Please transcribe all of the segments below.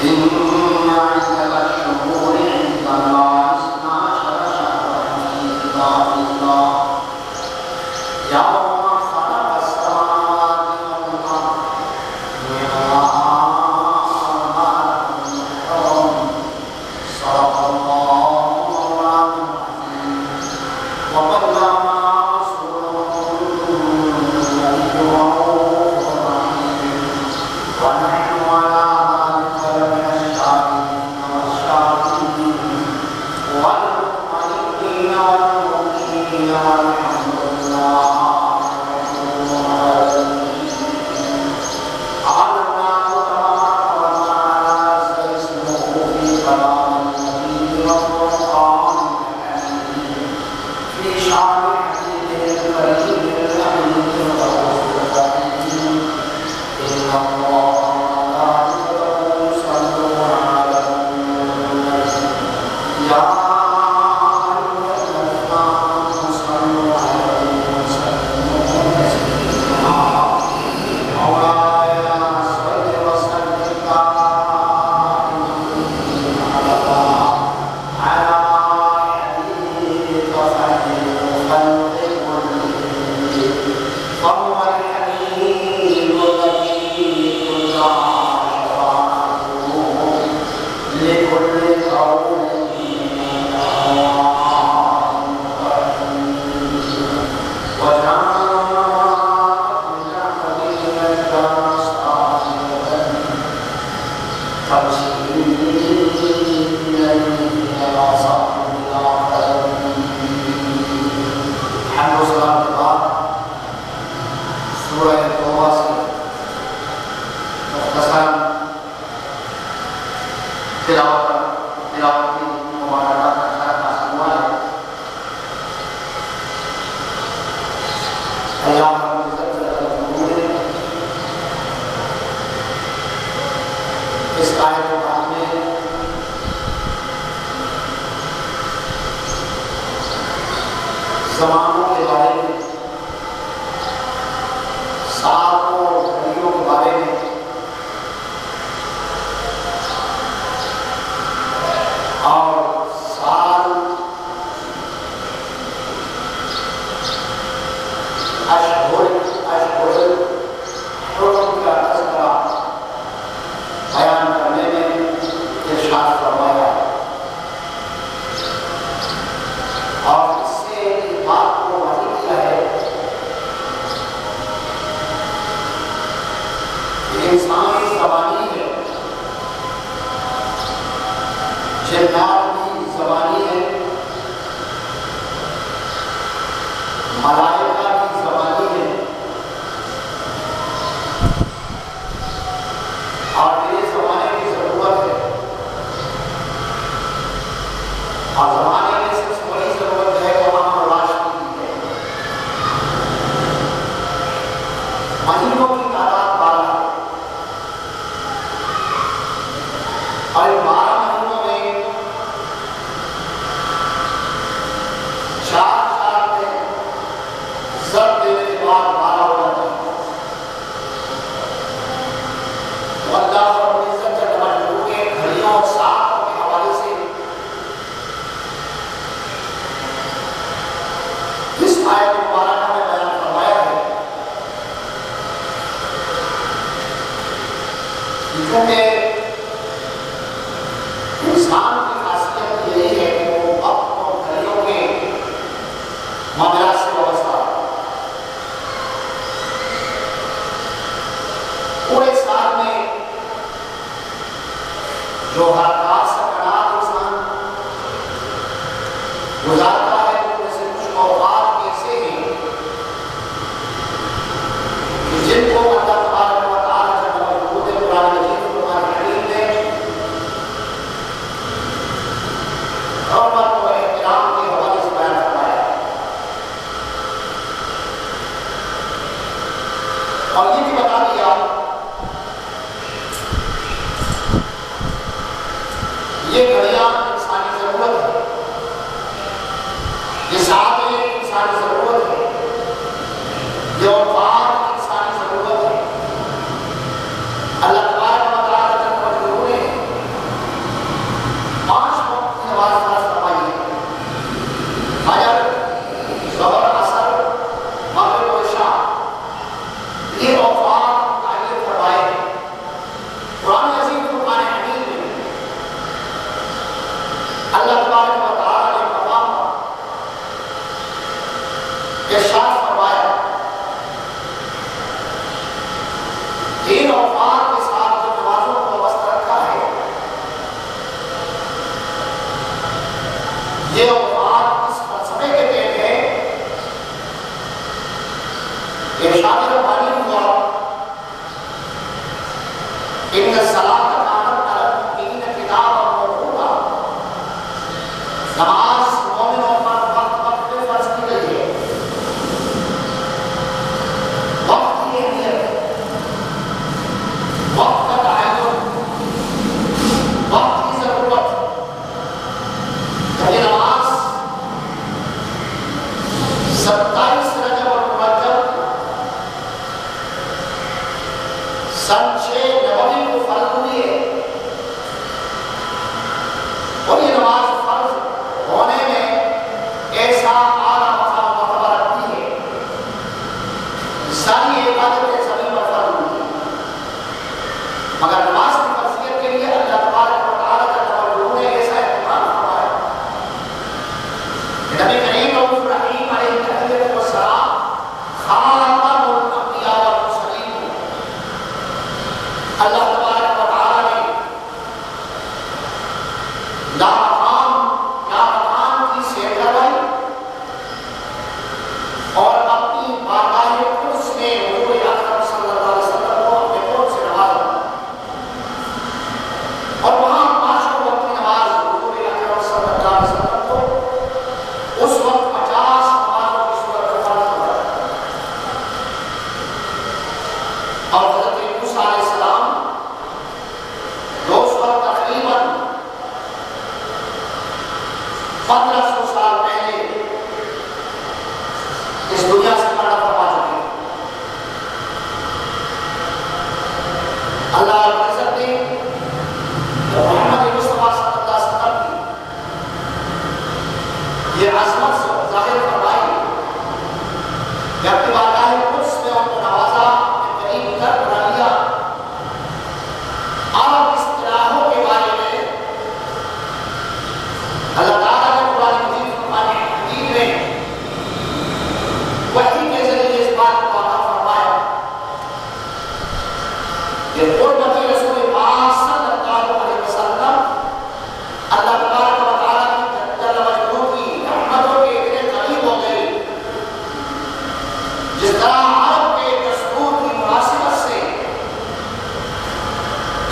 اللہ تبارک و تعالی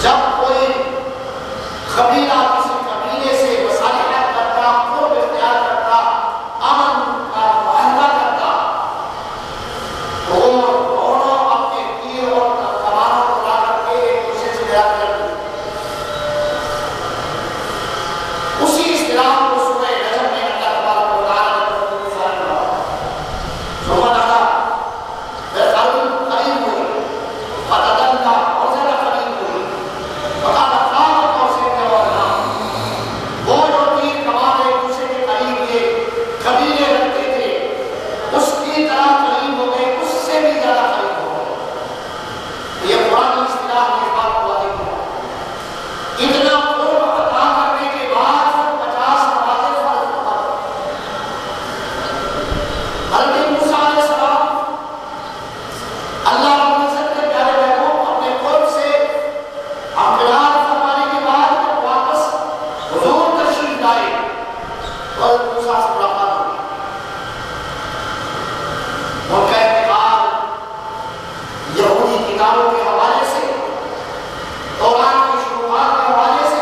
جب کوئی قبیلہ کسی قبیلے سے مصالحت کرتا، قرب اختیار کرتا، امن کا معاہدہ کرتا، تو وہ دونوں اپنے تیر اور کمانوں کو لا کر کے ایک دوسرے سے بیعت کرتے. اسی اصطلاح کو سورہ نجم میں اللہ تبارک و تعالیٰ نے ذکر کیا. ثم نظر قریب ہوئی فتدلى اور زیادہ قریب ہوئی فقال قام قوسين او ادنى. وہ جو تیر کمان ایک دوسرے کے قریب یہ قبیلے رکھتے تھے اس کی طرح قریب ہو گئے، اس سے بھی زیادہ قریب ہو گئے. یہ قرآن کی اصطلاح میں اس بات کو واضح کیا. اتنا قرب عطا کرنے کے بعد 50 نمازیں فرض کروا دی. حضرت موسیٰ علیہ السلام اللہ رب العزت کے پیارے محبوب اپنے قرب سے امتنان فرمانے کے بعد جب واپس حضور تشریف لائے تو حضرت موسیٰ سے ملاقات ہوئی. ان کا انتقال یہودی کتابوں کے حوالے سے، قرآن کی شروعات کے حوالے سے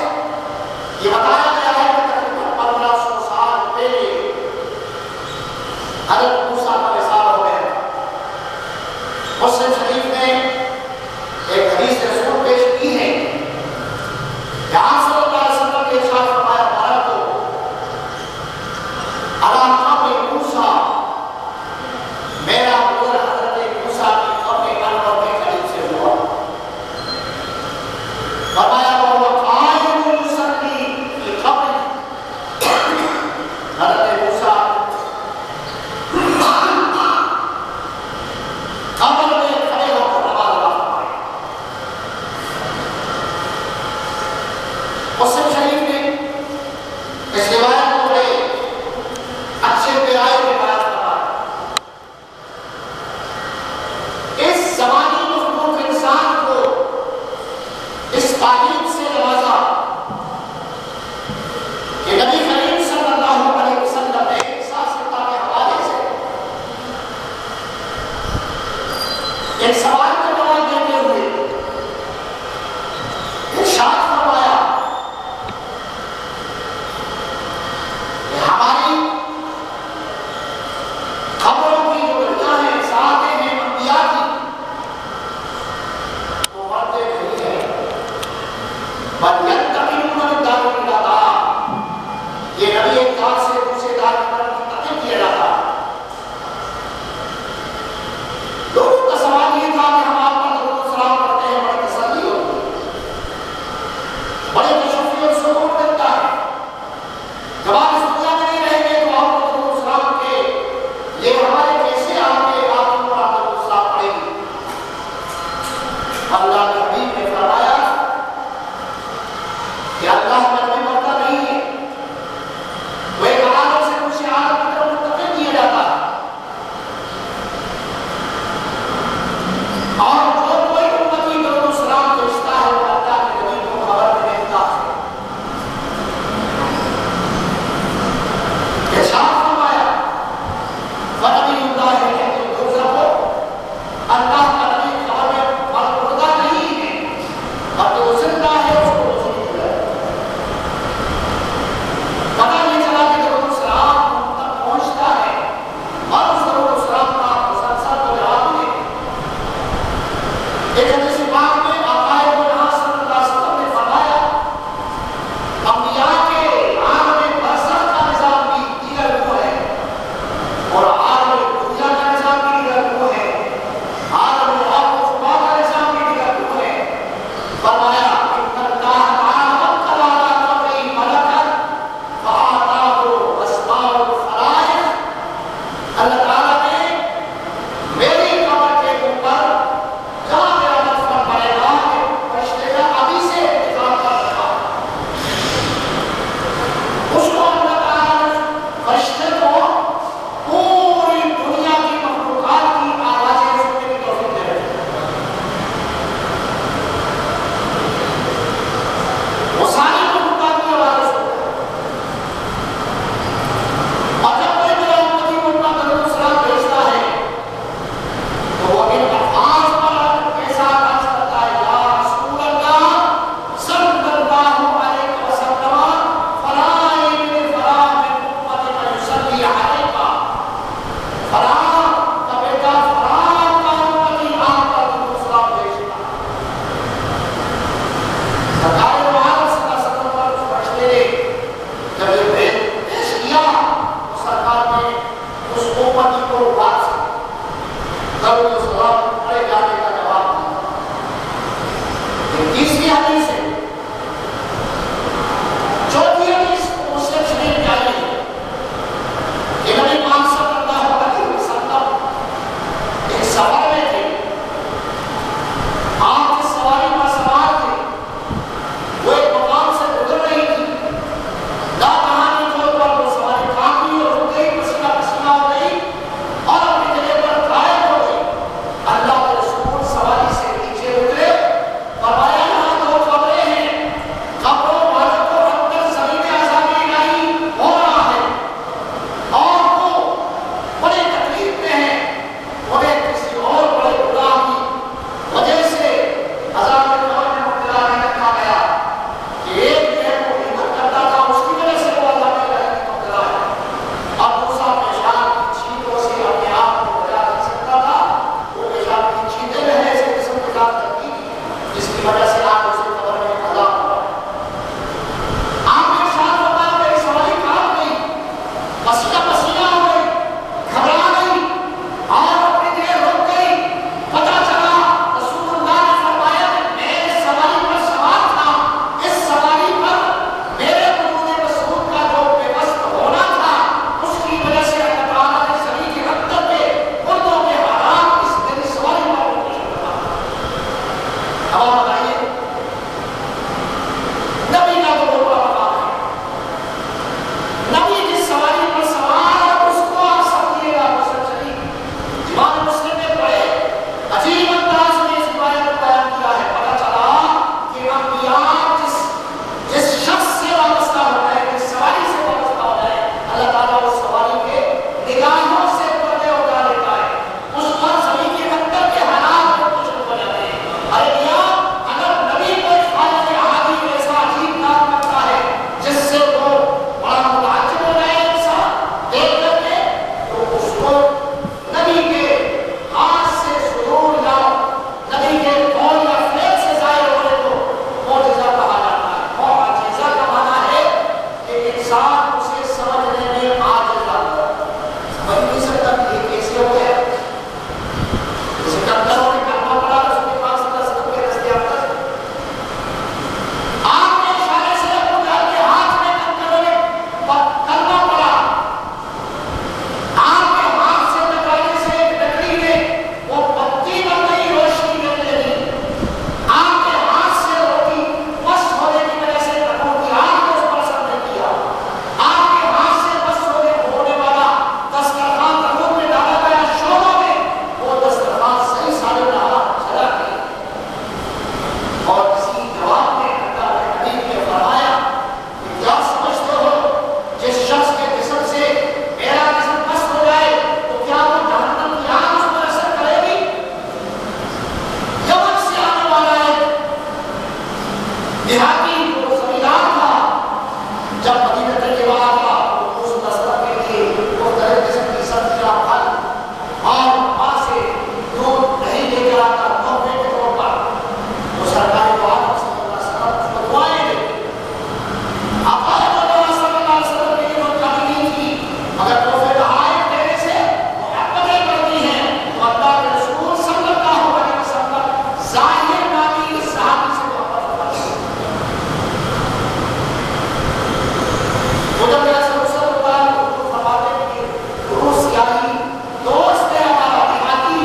یہ بتایا گیا ہے کہ تقریباً 1500 سال پہلے حضرت موسیٰ کا وصال ہو گیا. مسلم شریف نے ایک حدیث رسول پیش کی ہے کہ آپ صلی اللہ علیہ وسلم کے ارشاد فرمایا بارہ کو علی قبر موسیٰ، میرا گزر حضرت موسیٰ کی قبر انور کے قریب سے ہوا. فرمایا وہ قائم یصلی فی قبر، حضرت موسیٰ قبر میں کھڑے ہو کر نماز ادا فرمائے. مسلم شریف نے اس روایت کو بڑے اچھے پیارے میں بیان فرمایا. اس زمانی مخلوق انسان کو اس تعلیم سے نوازا کہ نبی کریم صلی اللہ علیہ وسلم نے احساس کے حوالے سے ایک سوال کا جواب دیتے ہوئے ارشاد فرمایا کہ ہماری خبروں کی جو گھٹنا ہے ساتھ ہیں انبیاء کی، وہ مرتے نہیں ہیں، دیہاتی وہ زمیندار تھا، جب مدینہ طیبہ آیا تو اس مسئلہ کے لیے مختلف قسم کی سبزیاں پھل اور وہاں سے دودھ نہیں لے کر آتا تحفے کے طور پر، تو سرکار دو عالم صلی اللہ علیہ وسلم اس کو دعائیں دیتے۔ آقا صلی اللہ علیہ وسلم کی جو کمی تھی، اگر تحفے بہائے دینے سے محبتیں کرتی ہیں تو اللہ کے رسول صلی اللہ علیہ وسلم ظاہر نامی اس صحابی سے محبت فرماتے ہیں۔ وہ جب میرا سلسلہ ہوتا ہے تو فرماتے ہیں کہ روس سیاہی دوست ہے ہمارا دیہاتی،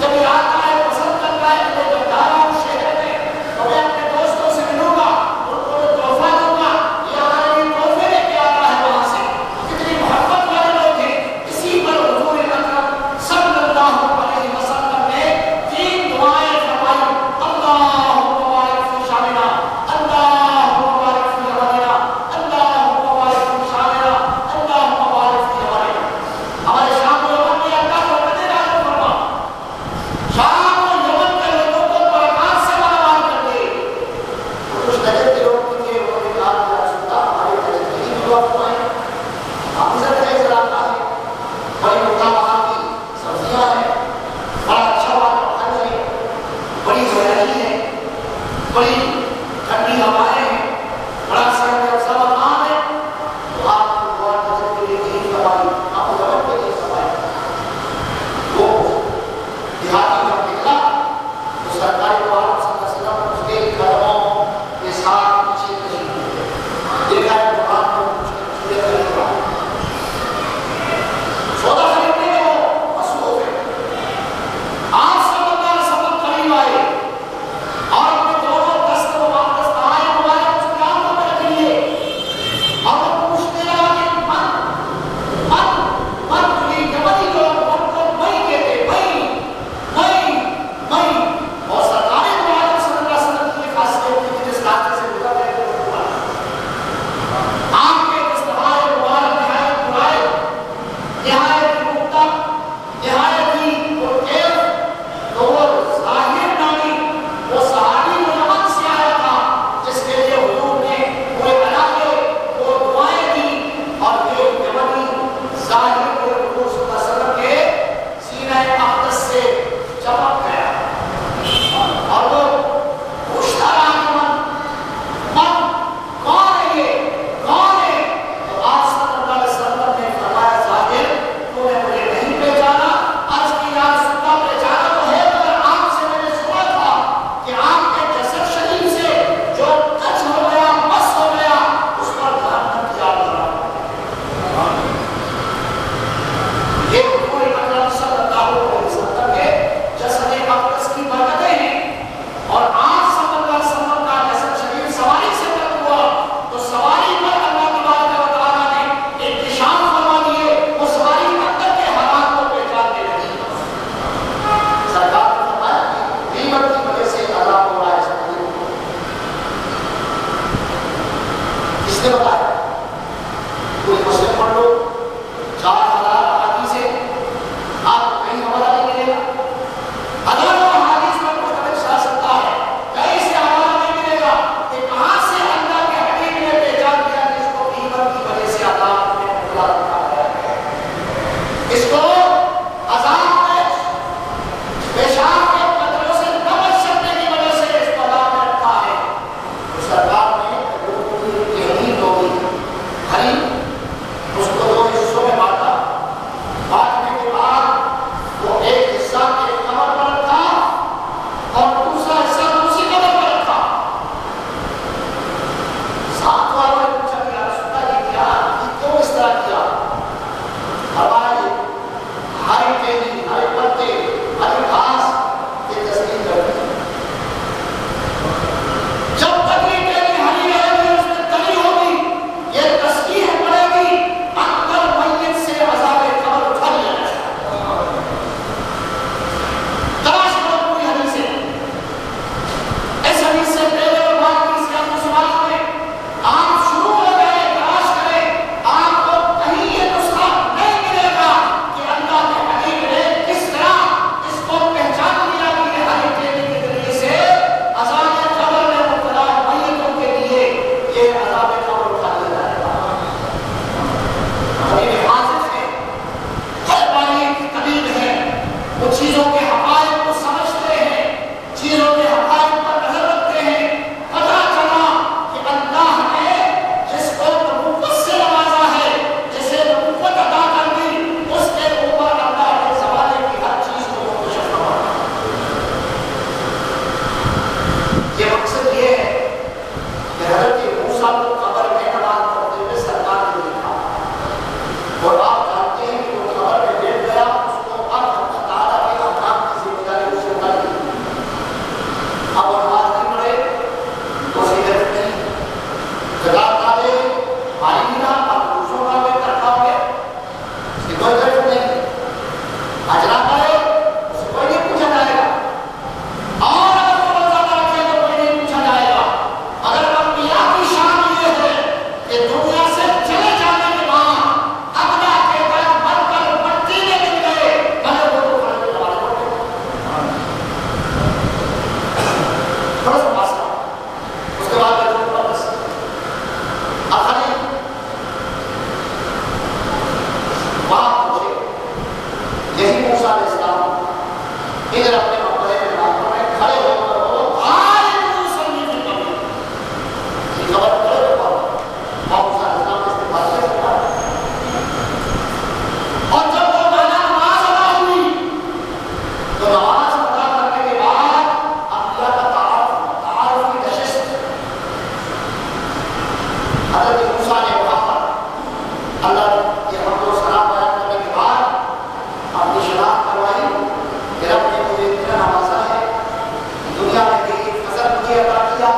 جب یہ آتا ہے پسند کرتا ہے کہ جب جا رہا ہوں شہر میں تو میں اپنے دوستوں سے ملوں گا، ان کو جو تحفہ دوں گا، یہ ہمارے لیے تحفے لے کے آتا ہے وہاں سے۔ کتنی محبت والے لوگ ہیں۔ اسی پر حضور اکرم صلی اللہ علیہ وسلم نے تین دعائیں فرمائی: اللہم بارک فی شامنا، اللہم بارک فی یمننا، اللہم بارک فی شامنا، اللہم بارک فی یمننا۔ ہمارے شام و یمن میں اللہ کو برکتیں نازل فرما، شام و یمن کے لوگوں کو برکات سے مالامال کر دے۔ کچھ نجد کے لوگ بھی تھے، انہوں نے کہا کہ یا رسول اللہ ہماری نجد کی بھی دعا فرمائیں۔ آپ ادھر رہے زراعت ہے، بڑی مقامات کی سبزیاں ہیں، بڑا اچھا واقعہ ہے، بڑی ہریالی ہے، بڑی ٹھنڈی ہوائیں ہیں، بڑا صحت افزا مقام ہے، تو آپ کو دعا نجد کے لیے نہیں فرمائی، آپ کو یمن کے لیے فرمائی۔ وہ دیہاتی جب نکلا تو سرکار دو عالم صلی اللہ علیہ وسلم اس کے قدموں کے ساتھ پیچھے تشریف لے گئے۔ دیکھا ہے قرآن کو چورے خرید رہا ہے، سودا خریدنے میں وہ مصروف ہے۔ آپ صلی اللہ علیہ وسلم قریب آئے اور اپنے دونوں دست مبارک آئے مبارک اس کے آنکھوں میں رکھ لیے اور وہ پوچھتے رہا کہ من تجھے یمنی لوگ من کو مئی کہتے، مئی اور سرکار دو عالم صلی اللہ علیہ وسلم کی خاصیت تھی کہ جس راستے سے گزر رہے تھے وہ ہوا آپ کے دستہائے مبارک نہایت برائے، نہایت مقتا، نہایت ہی پرکیف، تو وہ ظاہر نامی وہ صحابی جو یمن سے آیا تھا جس کے لیے حضور نے پورے علاقے کو دعائیں دی، اور یہ یمنی ظاہر کے حضور صلی اللہ علیہ وسلم کے سینہ اقدس سے چمک گیا اور وہ پوچھتا رہا کہ من کون ہے یہ، کون ہے؟ تو آپ صلی اللہ علیہ وسلم نے فرمایا ظاہر تو نے مجھے نہیں پہچانا، عرض کی یا رسول اللہ پہچانا تو ہے مگر آپ سے میں نے سنا تھا کہ آپ کے جسد شریف سے جو ٹچ ہو گیا، مس ہو گیا، اس پر جہنم کی آگ لگا۔ یہ حضور اکرم صلی اللہ علیہ وسلم کے جسد اقدس کی برکتیں ہیں، اور آپ صلی اللہ علیہ وسلم کا جسد شریف سواری سے تک ہوا تو سواری پر اللہ تبارک و تعالیٰ نے انتشام فرما دیے، وہ سواری اندر کے حالات کو پہچاننے لگی۔ سرکار نے فرمایا کہ غیبت کی وجہ سے عذاب ہو رہا ہے اس کو، کس نے بتایا؟ کوئی مسلم پڑھ لو، 4000 احادیث ہے، آپ کو کہیں حوالہ نہیں ملے گا، ہزاروں احادیث پر مختلف شاہ سکتا ہے، کہیں سے حوالہ نہیں ملے گا کہ کہاں سے اللہ کے حبیب نے پہچان کیا کہ اس کو غیبت کی وجہ سے عذاب میں مبتلا رکھا گیا ہے، اس کو عذاب میں پیشاب کے قطروں سے نہ بچ سکنے کی وجہ سے اس کو عذاب میں رکھا ہے۔ تو سرکار نے لوگوں کی تحریر ہوگی حضرت موسیٰ نے وہاں پر اللہ کے حمد و ثنا بیان کرنے کے بعد اپنی شناخت کروائی کہ رب نے مجھے اتنا نوازا ہے، دنیا میں ایک فضل مجھے عطا کیا،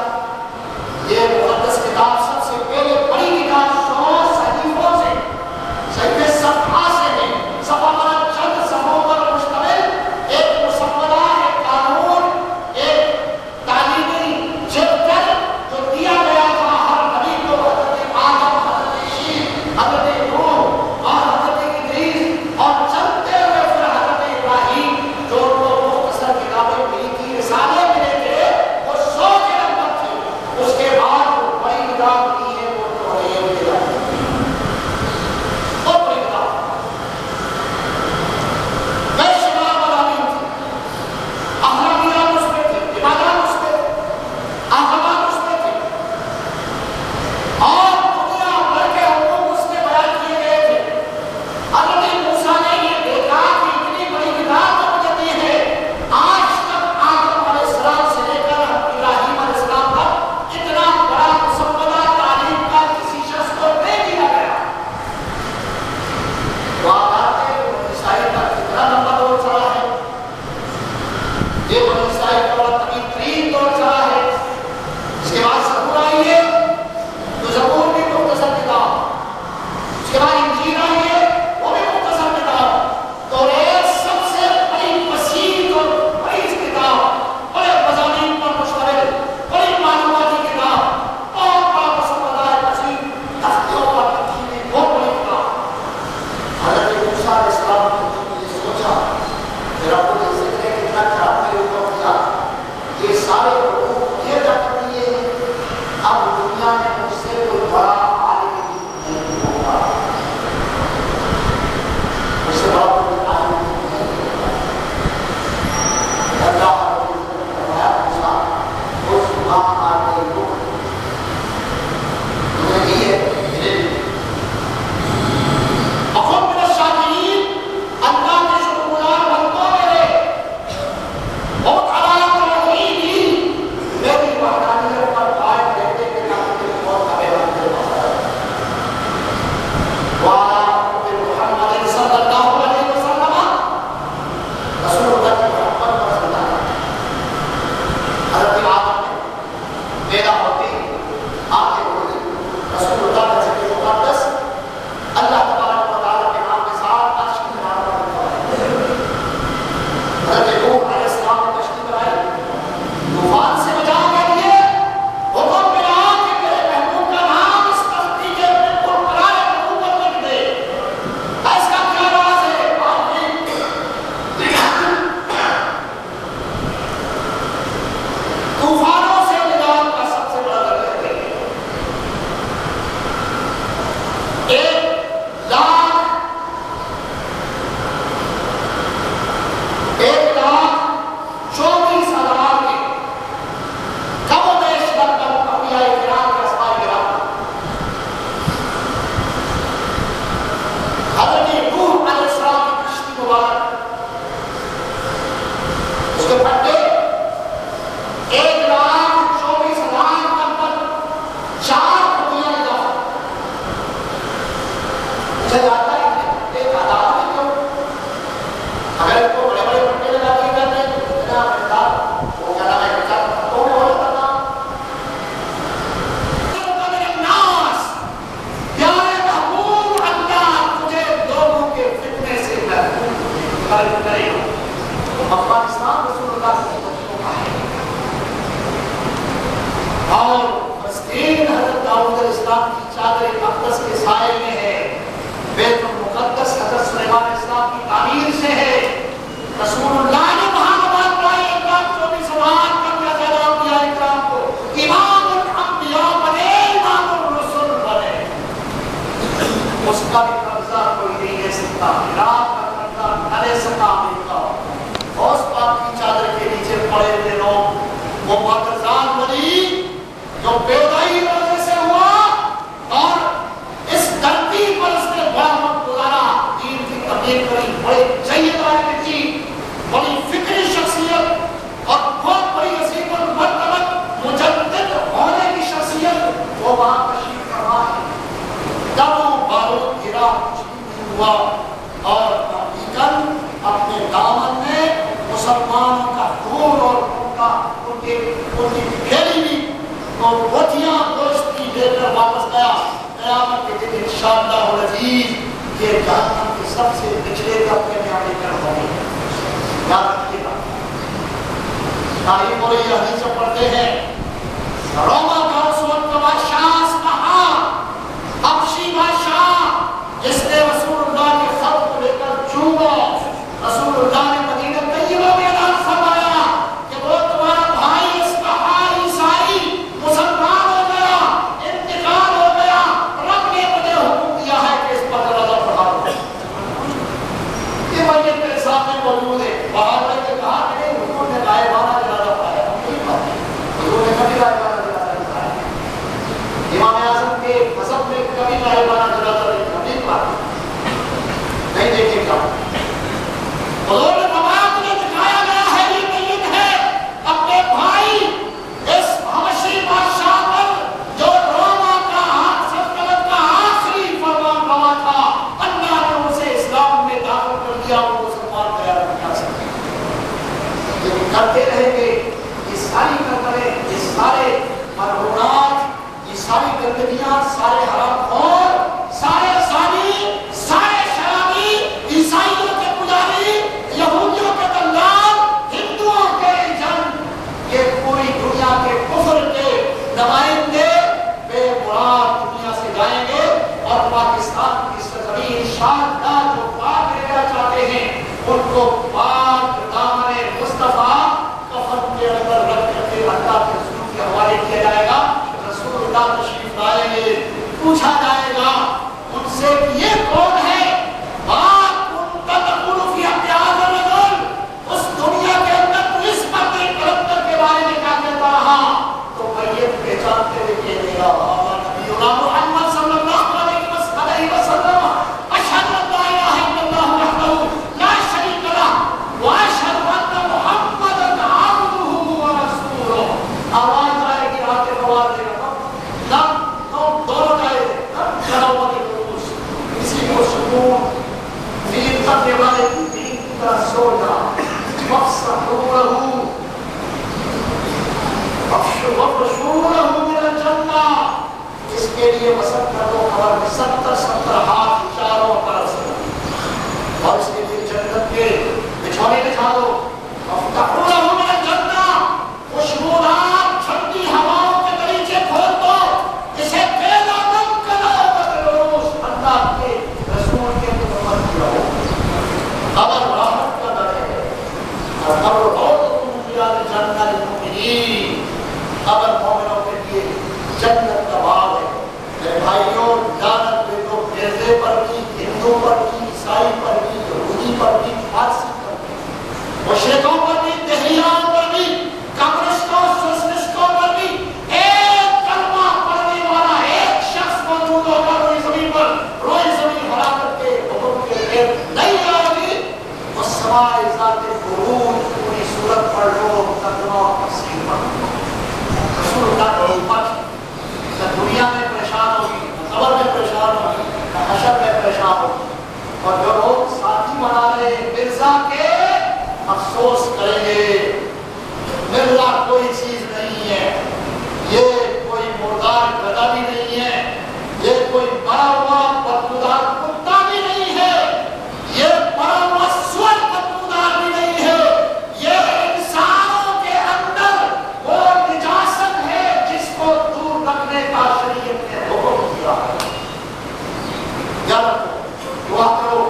یہ مقدس کتاب سب سے پہلے بڑی کتاب 100 صحیفوں سے، صحیفے صفحہ سے ہے، صفحہ والا چند صفحوں پر مشتمل ایک مسودہ، ایک قانون، ایک تعلیمی چیپٹر جو دیا گیا تھا ہر نبی کو، حضرت آدم، حضرت شیش، حضرت نوح اور حضرت ادریس اور چلتے ہوئے پھر حضرت ابراہیم، جو ان کو مختصر کتابیں ملی تھی، رسالے ملے تھے، وہ 100 کے نمبر تھے۔ اس کے بعد وہ بڑی کتاب ملی ہے، وہ تو ہے یہ کتاب، بہت بڑی کتاب، بے شمار مضامین تھے، اخلاقیات اس میں تھی، عبادات اس میں تھی، احکامات اس میں تھی، اور دنیا بھر کے حقوق اس میں بیان کیے گئے تھے۔ حضرت موسیٰ نے یہ دیکھا کہ اتنی بڑی کتاب جو مجھے دی ہے، آج تک آدم علیہ السلام سے لے کر ابراہیم علیہ السلام تک اتنا بڑا مسودہ تعلیم کا کسی شخص کو نہیں دیا گیا۔ تو آپ آتے ہیں کہ بنی اسرائیل کا کتنا لمبا دور چلا ہے، یہ بنی اسرائیل کا بڑا طویل ترین دور چلا ہے۔ اس کے بعد زبور آئی ہے، تو زبور بھی مختصر کتاب، اس کے بعد انجیل آئی ہے، وہ بھی مختصر کتاب، تو ایک سب سے بڑی وسیع اور بڑی کتاب، بڑے مضامین پر مشتمل، بڑی معلوماتی کتاب، بہت بڑا مسودہ ہے، عظیم تختیوں پر لکھی ہوئی بہت بڑی کتاب۔ حضرت موسیٰ علیہ السلام نے یہ سوچا کہ رب العزت نے کتنا خراب میرے اوپر کیا، یہ سارے حقوق یہ رکھ دیے ہیں، اب دنیا میں مجھ سے کوئی بڑا عالم نہیں ہوگا، مجھ سے بڑا کوئی عالم نہیں ہوگا۔ اللہ رب العزت نے فرمایا موسیٰ اس وہاں آتے ہو تمہیں دی ہے علم، وَكُن مِّنَ الشَّاكِرِينَ، اللہ کے شکر گزار بندوں میں رہے، بہت علاق توحیدی، میری وحدانیت پر قائم رہتے کہ تاکہ تیری موت کا بیان تیرے پاس آ جائے۔ وَعَلَىٰ مُحَمَّدٍ صلی اللہ علیہ وسلم، رسول اللہ کی محبت پر صلی اللہ علیہ وسلم۔ حضرت آدم نے پیدا ہوتے ہی آتے ہوئے رسول اللہ کا ذکر مقدس اللہ تبارک و تعالیٰ کے نام کے ساتھ عرش کی مینار پر رکھا۔ حضرت نوح علیہ السلام نے تشریف لائی، طوفان سے بچاؤ کے لیے حکم ملا کہ میرے محبوب کا نام اس کشتی کے بالکل کنارے پر اوپر لکھ دے۔ اس کا کیا راز ہے؟ طوفانوں سے نجات کا سب سے بڑا ذریعہ ہے۔ 1,24,000 کے کم و بیش لگبھگ انبیاء کرام کے اسماء کرام، حضرت نوح علیہ السلام کی کشتی مبارک، اس کے پھٹے 1,24,000 لگبھگ 4 خوبیاں اضافہ۔ مجھے جاتا ہے کہ ایک عدالت میں کیوں اگر ان کو بڑے بڑے پھٹے لگا دیے جاتے ہیں تو اتنا مقدار وہ کیا نام ہے کچھ پھٹوں میں ہو جاتا تھا۔ پیارے محبوب اللہ تجھے لوگوں کے فتنے سے محفوظ کرے، افغانستان رسول اللہ کی خدمتوں کا ہے، اور فلسطین حضرت داؤد علیہ السلام کی چادر اقدس کے سائے میں ہے، بیت المقدس حضرت سلیمان علیہ السلام کی تعمیر سے ہے۔ رسول اللہ نے وہاں نماز پڑھائی، 1,24,000 کم یا زیادہ انبیاء کرام کو امام الانبیاء بنے، امام الرسل بنے۔ اس کا بھی قبضہ کوئی نہیں لے سکتا، عراق کا قبضہ نہ لے سکا امریکہ۔ اس پاک کی چادر کے نیچے پڑے ہوئے لوگ، وہ پاکستان ولی جو پیدائی روزے سے ہوا اور اس دھرتی پر اس نے بڑا وقت گزارا، دین کی تبلیغ کری، بڑے جید رائے کی، بڑی فکری شخصیت اور بہت بڑی عظیم المرتبہ مجدد ہونے کی شخصیت، وہ وہاں تشریف فرما ہے۔ ہوا اور اپنے دامن میں مسلمانوں کا خون اور ان کی پھیلی ہوئی بوٹیاں گوشت کی لے کر واپس گیا. قیامت کے دن انشاءاللہ العزیز یہ جہنم کے سب سے پچھلے طبقے میں آگے کر ہوں گے. یاد رکھیے گا تاریخ اور یہ حدیث پڑھتے ہیں روما کا اس وقت کا بادشاہ اصبہا حبشی بادشاہ جس نے رسول اللہ کے خط کو لے کر چوما. رسول اللہ نے مدینہ طیبہ میں اعلان فرمایا کہ وہ تمہارا بھائی اصبہا عیسائی مسلمان ہو گیا, انتقال ہو گیا, رب نے مجھے حکم دیا ہے کہ اس پر جنازہ پڑھا دو. یہ میت میرے سامنے موجود ہے. باہر نے کہا کہ نہیں حضور نے غائبانہ جنازہ پڑھایا. حضور نے کبھی غائبانہ جنازہ نہیں پڑھایا. امام اعظم کے مذہب میں کبھی غائبانہ جنازہ نہیں پڑھایا. نہیں دیکھے کیا حضور نے فرمایا تمہیں دکھایا گیا ہے یہ میت ہے اپنے بھائی اس حبشی بادشاہ پر جو روما کا سلطنت کا آخری فرمان روا تھا. اللہ نے اسے اسلام میں داخل کر دیا, وہ مسلمان تیار نہیں کر سکتے. لیکن کرتے رہیں گے یہ ساری کرتبیں, یہ سارے مرہونات, یہ ساری گندگیاں, سارے حرام خور, سارے زانی, سارے شرابی, عیسائیوں کے پجاری, یہودیوں کے دلال, ہندوؤں کے ایجنٹ, یہ پوری دنیا کے کفر کے نمائندے بے مراد دنیا سے جائیں گے اور پاکستان کی سرزمین انشاءاللہ جو پاک رہنا چاہتے ہیں ان کو پاک دامن مصطفیٰ کفن کے اندر رکھ کر کے اللہ کے رسول کے حوالے کیا جائے گا. رسول اللہ تشریف لائیں گے, پوچھا جائے گا ان سے کہ یہ کون ہے. اس دنیا کے اندر اس پردے کلندر کے بارے میں کیا کہتا رہا تو میت پہچانتے ہوئے کہہ دے گا نبینا محمد صلی اللہ علیہ وسلم اشہد ان لا الہ الا اللہ وحدہ لا شریک لہ واشہد ان محمدا عبدہ ورسولہ. آواز آئے گی رات آواز دے گا نم دونوں جائے کسی کو سکون دین کرنے والے کی دین کا سونا وَفْسَحُوا مِنَ الْجَنَّةِ. اس کے لیے وسط کر دو قبر میں 70 ہاتھ چاروں طرف سے اور اس کے لیے جنت کے بچھونے بچھا دو. وَفْتَحُوا لَهُ مِنَ الْجَنَّةِ. خوشبودار ٹھنڈی ہواؤں کے دریچے کھول دو. اسے پیدا نم کرو بدروس اللہ کے رسول کے محمد کی رہو. قبر راحت کا در ہے اور قبر روضۃ من ریاض الجنہ للمؤمنین. قبر مومنوں کے لیے جنت کا باغ ہے. میرے بھائیوں, لعنت دے دو گرجے پر بھی, ہندو پر بھی, عیسائی پر بھی, یہودی پر بھی, فارسی پر بھی, مشرکوں پر بھی, دہریان پر بھی, کمیونسٹوں, سوشلسٹوں پر بھی. ایک کلمہ پڑھنے والا ایک شخص موجود ہوگا روئی زمین پر, روئی زمین ہلاکت کے حکم کے غیر نہیں آئے گی. والسماء ذات البروج پوری صورت پڑھ لو, ترجمہ تفسیر پڑھ لو. رسول اللہ کی امت نہ دنیا میں پریشان ہوگی, نہ قبر میں پریشان ہوگی, نہ حشر میں پریشان ہوگی. اور جو لوگ ساتھی بنا رہے ہیں مرزا کے افسوس کریں گے. مرزا کوئی چیز نہیں ہے, یہ کوئی مردار گدھا بھی نہیں ہے, یہ کوئی مرا ہوا بدبودار کتا بھی نہیں ہے, یہ مرا ہوا سور بدبودار بھی نہیں ہے. یہ انسانوں کے اندر وہ نجاست ہے جس کو دور رکھنے کا شریعت نے حکم دیا ہے. یاد رکھو, دعا کرو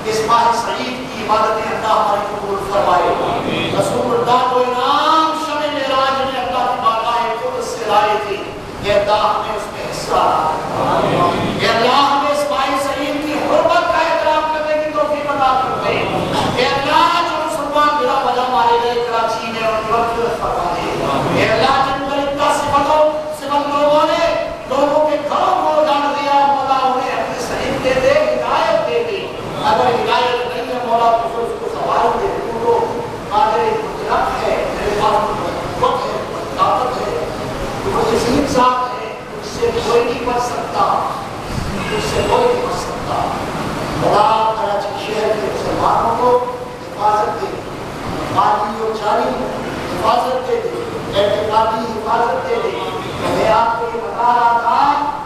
اس ماہ سعید کی عبادتیں اللہ ہماری قبول فرمائے. رسول اللہ کو انعام شب معراج میں اللہ کی بارگاہ قدس سے لائے تھے. یہ اللہ ہمیں اس میں حصہ, یہ اللہ ہمیں اس ماہ سعید کی حرمت کا احترام کرنے کی توفیق عطا کر دے. یہ اللہ جو مسلمان بلا وجہ مارے گئے کراچی میں ان کی مغفرت فرما دے. یہ اللہ جن پر اتنا صفت لوگوں نے لوگوں کے گھروں کو اجاڑ دیا, مولا انہیں اپنے صحیح دے دے, ہدایت دے دے. اگر ہدایت نہیں ہے مولا تو پھر اس کو سوال دے. تو قادر مطلق ہے, میرے پاس وقت ہے, طاقت ہے, وہ عظیم ذات ہے, اس سے کوئی نہیں بچ سکتا, اس سے کوئی نہیں بچ سکتا. خدا کراچی شہر کے مسلمانوں کو حفاظت دے، مالی و جانی حفاظت دے دے، اعتقادی حفاظت دے دے۔ میں آپ کو یہ بتا رہا تھا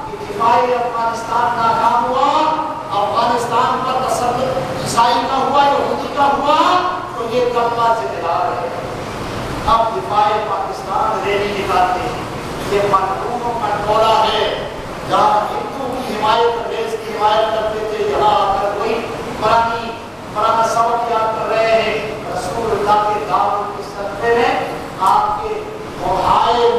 کہ دفاع افغانستان ناکام ہوا، افغانستان پر تسلط عیسائی کا ہوا، یہودی کا ہوا، تو یہ طبقہ ذمہ دار ہے۔ اب دفاع پاکستان ریلی نکالتے ہیں، یہ مظلوموں کا ٹولہ ہے، جہاں ہندو کی حمایت، ریس کی حمایت کرتے تھے، یہاں آ کر کوئی پرانا سبق یاد کر رہے ہیں۔ رسول اللہ کے دعوت کے صدقے میں آپ کے محائے